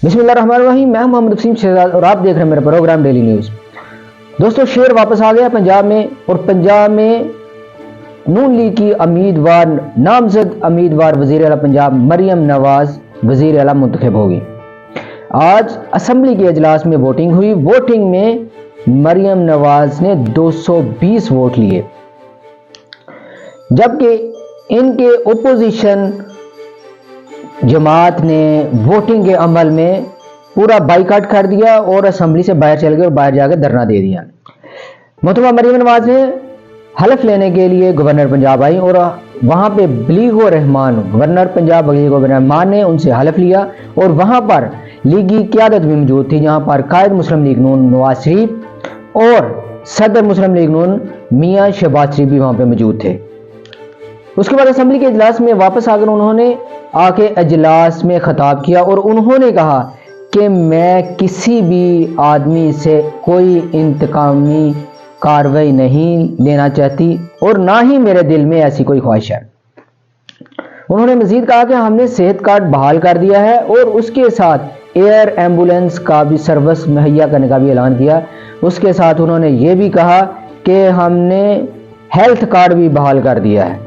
بسم اللہ الرحمن الرحیم، میں محمد وسیم شہزاد اور آپ دیکھ رہے ہیں میرا پروگرام ڈیلی نیوز۔ دوستو، شیر واپس آ گیا پنجاب میں، اور پنجاب میں نون لیگ کی امیدوار نامزد امیدوار وزیر اعلیٰ پنجاب مریم نواز وزیر اعلیٰ منتخب ہوگی۔ آج اسمبلی کے اجلاس میں ووٹنگ ہوئی۔ ووٹنگ میں مریم نواز نے 220 ووٹ لیے، جبکہ ان کے اپوزیشن جماعت نے ووٹنگ کے عمل میں پورا بائیکاٹ کر دیا اور اسمبلی سے باہر چل گئے اور باہر جا کے دھرنا دے دیا۔ محترمہ مریم نواز نے حلف لینے کے لیے گورنر پنجاب آئی، اور وہاں پہ بلیغ الرحمان گورنر پنجاب بلیغ الرحمان نے ان سے حلف لیا، اور وہاں پر لیگی قیادت بھی موجود تھی، جہاں پر قائد مسلم لیگ نون نواز شریف اور صدر مسلم لیگ نون میاں شہباز شریف بھی وہاں پہ موجود تھے۔ اس کے بعد اسمبلی کے اجلاس میں واپس آ کر انہوں نے اجلاس میں خطاب کیا، اور انہوں نے کہا کہ میں کسی بھی آدمی سے کوئی انتقامی کارروائی نہیں لینا چاہتی، اور نہ ہی میرے دل میں ایسی کوئی خواہش ہے۔ انہوں نے مزید کہا کہ ہم نے صحت کارڈ بحال کر دیا ہے، اور اس کے ساتھ ایئر ایمبولینس کا بھی سروس مہیا کرنے کا بھی اعلان کیا۔ اس کے ساتھ انہوں نے یہ بھی کہا کہ ہم نے ہیلتھ کارڈ بھی بحال کر دیا ہے۔